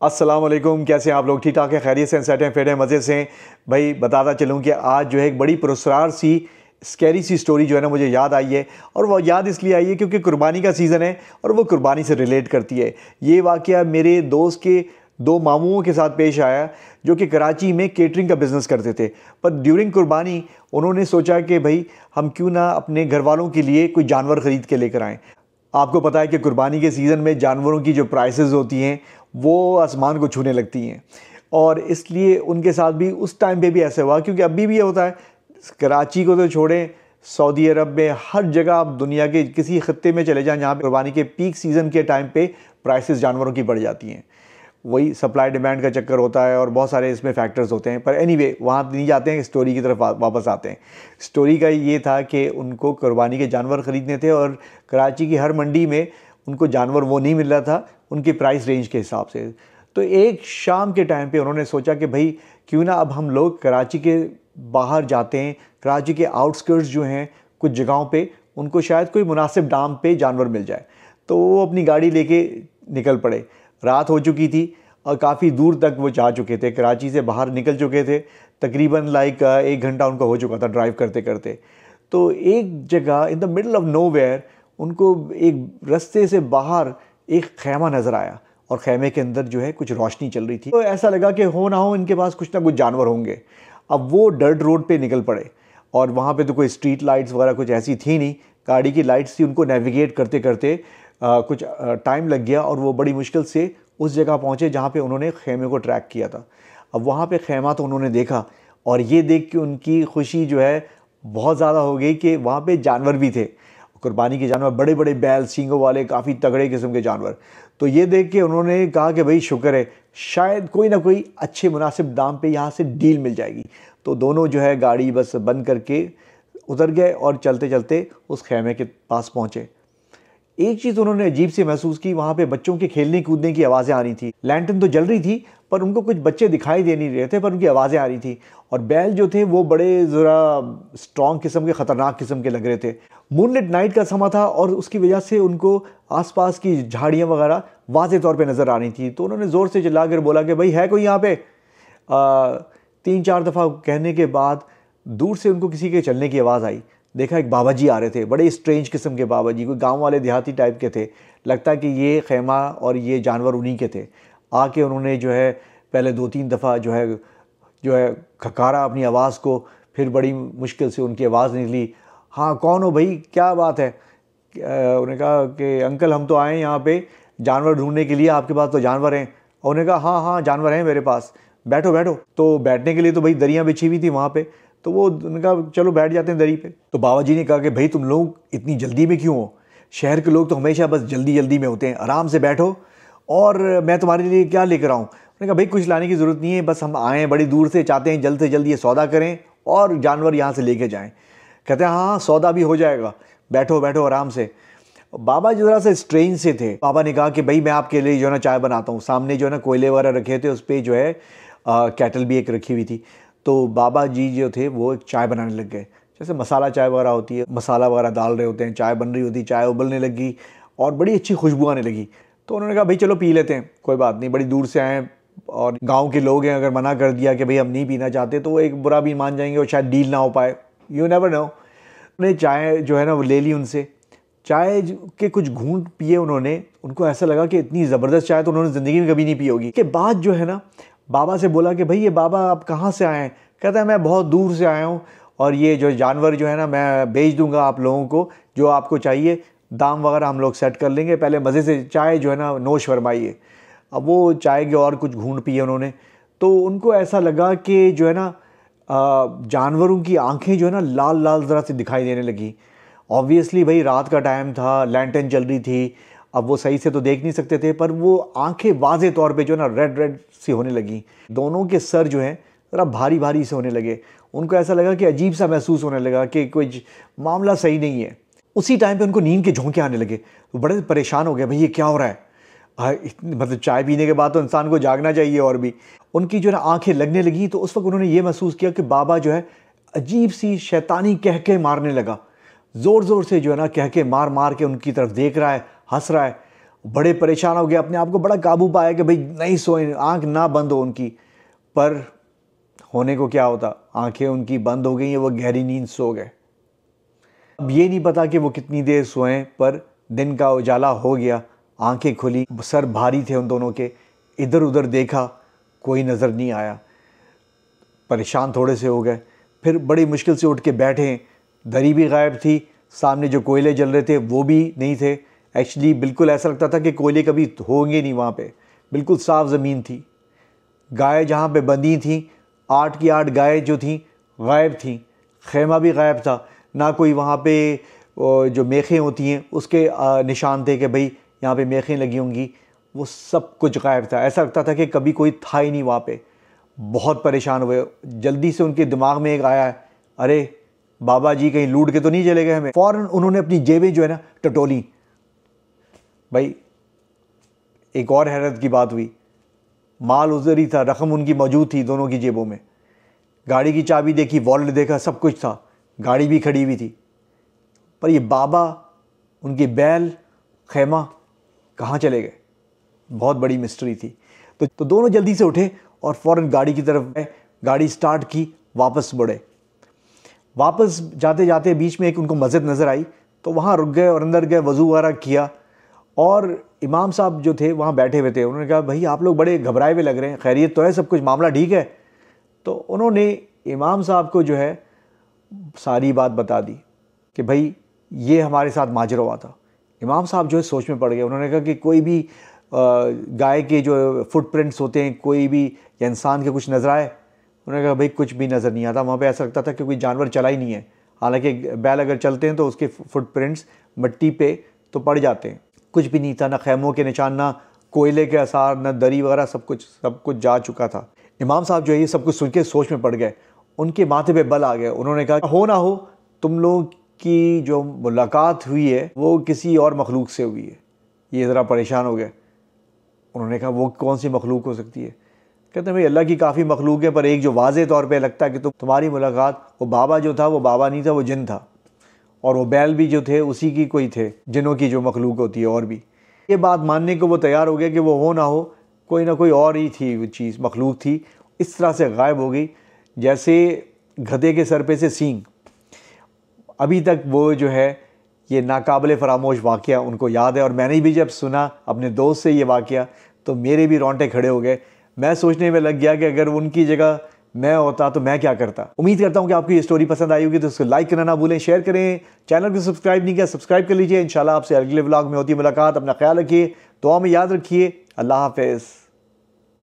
अस्सलाम वालेकुम, कैसे हैं आप लोग? ठीक ठाक हैं, खैरियत से, सेट हैं, फिट हैं, मज़े से हैं। भाई बताता चलूँ कि आज जो है एक बड़ी पुरस्कार सी स्कैरी सी स्टोरी जो है ना मुझे याद आई है। और वो याद इसलिए आई है क्योंकि कुर्बानी का सीज़न है और वो कुर्बानी से रिलेट करती है। ये वाक़या मेरे दोस्त के दो मामूओं के साथ पेश आया जो कि कराची में केटरिंग का बिज़नेस करते थे। पर ड्यूरिंग कुर्बानी उन्होंने सोचा कि भाई हम क्यों ना अपने घर वालों के लिए कोई जानवर ख़रीद के लेकर आएँ। आपको पता है कि कुर्बानी के सीज़न में जानवरों की जो प्राइसेस होती हैं वो आसमान को छूने लगती हैं। और इसलिए उनके साथ भी उस टाइम पे भी ऐसा हुआ, क्योंकि अभी भी ये होता है। कराची को तो छोड़ें, सऊदी अरब में हर जगह आप दुनिया के किसी ख़त्ते में चले जाएं जहाँ पे कुर्बानी के पीक सीज़न के टाइम पे प्राइसेस जानवरों की बढ़ जाती हैं। वही सप्लाई डिमांड का चक्कर होता है और बहुत सारे इसमें फैक्टर्स होते हैं। पर एनीवे वहाँ नहीं जाते हैं, स्टोरी की तरफ वापस आते हैं। स्टोरी का ये था कि उनको कुर्बानी के जानवर ख़रीदने थे और कराची की हर मंडी में उनको जानवर वो नहीं मिल रहा था उनकी प्राइस रेंज के हिसाब से। तो एक शाम के टाइम पे उन्होंने सोचा कि भाई क्यों ना अब हम लोग कराची के बाहर जाते हैं, कराची के आउटस्कर्ट्स जो हैं कुछ जगहों पे उनको शायद कोई मुनासिब दाम पे जानवर मिल जाए। तो वो अपनी गाड़ी लेके निकल पड़े। रात हो चुकी थी और काफ़ी दूर तक वो जा चुके थे, कराची से बाहर निकल चुके थे। तकरीबन 1 घंटा उनका हो चुका था ड्राइव करते करते। तो एक जगह in the middle of nowhere उनको एक रास्ते से बाहर एक खैमा नज़र आया और खैमे के अंदर जो है कुछ रोशनी चल रही थी। तो ऐसा लगा कि हो ना हो इनके पास कुछ ना कुछ जानवर होंगे। अब वो डर्ट रोड पे निकल पड़े और वहाँ पे तो कोई स्ट्रीट लाइट्स वगैरह कुछ ऐसी थी नहीं, गाड़ी की लाइट्स थी। उनको नेविगेट करते करते कुछ टाइम लग गया और वो बड़ी मुश्किल से उस जगह पहुँचे जहाँ पे उन्होंने खेमे को ट्रैक किया था। अब वहाँ पे खेमा तो उन्होंने देखा और ये देख के उनकी खुशी जो है बहुत ज़्यादा हो गई कि वहाँ पे जानवर भी थे, कुर्बानी के जानवर, बड़े बड़े बैल, सींगों वाले, काफ़ी तगड़े किस्म के जानवर। तो ये देख के उन्होंने कहा कि भाई शुक्र है, शायद कोई ना कोई अच्छे मुनासिब दाम पे यहाँ से डील मिल जाएगी। तो दोनों जो है गाड़ी बस बंद करके उतर गए और चलते चलते उस खेमे के पास पहुँचे। एक चीज़ उन्होंने अजीब सी महसूस की, वहाँ पे बच्चों के खेलने कूदने की आवाज़ें आ रही थी। लैंटर्न तो जल रही थी पर उनको कुछ बच्चे दिखाई दे नहीं रहे थे, पर उनकी आवाज़ें आ रही थी। और बैल जो थे वो बड़े ज़रा स्ट्रॉन्ग किस्म के, ख़तरनाक किस्म के लग रहे थे। मूनलिट नाइट का समय था और उसकी वजह से उनको आसपास की झाड़ियाँ वगैरह वाज़े तौर पे नज़र आ रही थी। तो उन्होंने ज़ोर से चिल्ला कर बोला कि भाई है कोई यहाँ पे? 3-4 दफ़ा कहने के बाद दूर से उनको किसी के चलने की आवाज़ आई। देखा एक बाबा जी आ रहे थे, बड़े स्ट्रेंज किस्म के बाबा जी, कोई गांव वाले देहाती टाइप के थे। लगता है कि ये खेमा और ये जानवर उन्हीं के थे। आके उन्होंने जो है पहले 2-3 दफ़ा जो है खकारा अपनी आवाज़ को, फिर बड़ी मुश्किल से उनकी आवाज़ निकली, हाँ कौन हो भाई, क्या बात है? उन्होंने कहा कि अंकल हम तो आए हैं यहाँ पे जानवर ढूंढने के लिए, आपके पास तो जानवर हैं? और उन्होंने कहा हाँ हाँ जानवर हैं मेरे पास, बैठो बैठो। तो बैठने के लिए तो भाई दरियाँ बिछी हुई थी वहाँ पे, तो वो उन्होंने कहा चलो बैठ जाते हैं दरी पे। तो बाबा जी ने कहा कि भाई तुम लोग इतनी जल्दी में क्यों हो? शहर के लोग तो हमेशा बस जल्दी जल्दी में होते हैं, आराम से बैठो और मैं तुम्हारे लिए क्या लेकर आऊँ? उन्होंने कहा भाई कुछ लाने की ज़रूरत नहीं है, बस हम आए हैं बड़ी दूर से, चाहते हैं जल्द से जल्द ये सौदा करें और जानवर यहाँ से लेके जाएँ। कहते हैं हाँ हाँ सौदा भी हो जाएगा, बैठो बैठो आराम से। बाबा जो ज़रा सा स्ट्रेंज से थे। बाबा ने कहा कि भाई मैं आपके लिए जो है ना चाय बनाता हूँ। सामने जो है ना कोयले वगैरह रखे थे, उस पर जो है कैटल भी एक रखी हुई थी। तो बाबा जी जो थे वो एक चाय बनाने लग गए, जैसे मसाला चाय वगैरह होती है, मसाला वगैरह डाल रहे होते हैं, चाय बन रही होती, चाय उबलने लगी और बड़ी अच्छी खुशबू आने लगी। तो उन्होंने कहा भाई चलो पी लेते हैं, कोई बात नहीं, बड़ी दूर से आए और गांव के लोग हैं, अगर मना कर दिया कि भाई हम नहीं पीना चाहते तो वो एक बुरा भी मान जाएंगे और शायद डील ना हो पाए, यू नेवर नो। उन्होंने चाय जो है ना वो ले ली उनसे। चाय के कुछ घूंट पिए उन्होंने, उनको ऐसा लगा कि इतनी ज़बरदस्त चाय तो उन्होंने ज़िंदगी में कभी नहीं पी होगी। के बाद जो है ना बाबा से बोला कि भाई ये बाबा आप कहाँ से आए हैं? कहता है मैं बहुत दूर से आया हूँ और ये जो जानवर जो है ना मैं बेच दूंगा आप लोगों को, जो आपको चाहिए दाम वगैरह हम लोग सेट कर लेंगे, पहले मज़े से चाय जो है ना नोश फरमाइए। अब वो चाय के और कुछ घूंट पिए उन्होंने, तो उनको ऐसा लगा कि जो है ना जानवरों की आंखें जो है ना लाल लाल ज़रा से दिखाई देने लगी। ऑब्वियसली भाई रात का टाइम था, लैंटर्न चल रही थी, अब वो सही से तो देख नहीं सकते थे, पर वो आंखें वाज़े तौर पे जो है ना रेड रेड सी होने लगी। दोनों के सर जो हैं ज़रा भारी भारी से होने लगे। उनको ऐसा लगा कि अजीब सा महसूस होने लगा कि कोई मामला सही नहीं है। उसी टाइम पे उनको नींद के झोंके आने लगे। तो बड़े परेशान हो गए, भाई ये क्या हो रहा है? मतलब चाय पीने के बाद तो इंसान को जागना चाहिए। और भी उनकी जो है आंखें लगने लगी। तो उस वक्त उन्होंने ये महसूस किया कि बाबा जो है अजीब सी शैतानी कह के मारने लगा, ज़ोर ज़ोर से जो है ना कह के मार मार के उनकी तरफ देख रहा है, हंस रहा है। बड़े परेशान हो गए, अपने आप को बड़ा काबू पाया कि भाई नहीं सोए, आंख ना बंद हो उनकी। पर होने को क्या होता, आंखें उनकी बंद हो गई हैं, वो गहरी नींद सो गए। अब ये नहीं पता कि वो कितनी देर सोए, पर दिन का उजाला हो गया, आंखें खुली, सर भारी थे उन दोनों के। इधर उधर देखा, कोई नज़र नहीं आया। परेशान थोड़े से हो गए, फिर बड़ी मुश्किल से उठ के बैठे। दरी भी गायब थी, सामने जो कोयले जल रहे थे वो भी नहीं थे। एक्चुअली बिल्कुल ऐसा लगता था कि कोयले कभी होंगे नहीं वहाँ पे, बिल्कुल साफ़ ज़मीन थी। गाय जहाँ पे बंधी थी, 8 की 8 गायें जो थीं गायब थीं। खेमा भी गायब था, ना कोई वहाँ पे जो मेखें होती हैं उसके निशान थे कि भाई यहाँ पे मेखें लगी होंगी, वो सब कुछ गायब था। ऐसा लगता था कि कभी कोई था ही नहीं वहाँ पे। बहुत परेशान हुए, जल्दी से उनके दिमाग में एक आया, अरे बाबा जी कहीं लूट के तो नहीं चले गए हमें। फ़ौरन उन्होंने अपनी जेबें जो है ना टटोली। भाई एक और हैरत की बात हुई, माल उधर ही था, रकम उनकी मौजूद थी दोनों की जेबों में। गाड़ी की चाबी देखी, वॉलेट देखा, सब कुछ था, गाड़ी भी खड़ी हुई थी। पर ये बाबा, उनकी बैल, खेमा कहाँ चले गए, बहुत बड़ी मिस्ट्री थी। तो दोनों जल्दी से उठे और फ़ौरन गाड़ी की तरफ गए, गाड़ी स्टार्ट की, वापस बढ़े। वापस जाते जाते बीच में एक उनको मस्जिद नज़र आई, तो वहाँ रुक गए और अंदर गए, वज़ू वगैरह किया। और इमाम साहब जो थे वहाँ बैठे हुए थे। उन्होंने कहा, भाई आप लोग बड़े घबराए हुए लग रहे हैं, खैरियत तो है, सब कुछ मामला ठीक है? तो उन्होंने इमाम साहब को जो है सारी बात बता दी कि भाई ये हमारे साथ माजरा हुआ था। इमाम साहब जो है सोच में पड़ गए। उन्होंने कहा कि कोई भी गाय के जो फुटप्रिंट्स होते हैं, कोई भी या इंसान के कुछ नज़र आए? उन्होंने कहा भाई कुछ भी नज़र नहीं आता, वहाँ पे ऐसा लगता था कि कोई जानवर चला ही नहीं है। हालांकि बैल अगर चलते हैं तो उसके फुटप्रिंट्स मिट्टी पे तो पड़ जाते हैं। कुछ भी नहीं था, ना खैमों के निशान, ना कोयले के आसार, ना दरी वगैरह, सब कुछ जा चुका था। इमाम साहब जो है ये सब कुछ सुन के सोच में पड़ गए, उनके माथे पे बल आ गया। उन्होंने कहा, हो ना हो तुम लोग की जो मुलाकात हुई है वो किसी और मखलूक से हुई है। ये ज़रा परेशान हो गए। उन्होंने कहा, वो कौन सी मखलूक हो सकती है? कहते हैं भाई अल्लाह की काफ़ी मखलूक है, पर एक जो वाज़े तौर पे लगता है कि तुम्हारी मुलाकात, वो बाबा जो था वो बाबा नहीं था, वो जिन था। और वो बैल भी जो थे उसी की कोई थे, जिनों की जो मखलूक होती है। और भी ये बात मानने को वो तैयार हो गए कि वो हो ना हो, कोई ना कोई और ही थी, वो चीज़ मखलूक थी। इस तरह से गायब हो गई जैसे गधे के सर पे से सींग। अभी तक वो जो है ये नाकाबिले फरामोश वाक़या उनको याद है। और मैंने भी जब सुना अपने दोस्त से ये वाक़या, तो मेरे भी रोंगटे खड़े हो गए। मैं सोचने में लग गया कि अगर उनकी जगह मैं होता तो मैं क्या करता। उम्मीद करता हूँ कि आपको ये स्टोरी पसंद आई होगी, तो उसको लाइक करना ना भूलें, शेयर करें। चैनल को सब्सक्राइब नहीं किया, सब्सक्राइब कर लीजिए। इंशाल्लाह आपसे अगले व्लॉग में होती है मुलाकात। अपना ख्याल रखिए, दुआ में याद रखिए। अल्लाह हाफ़िज़।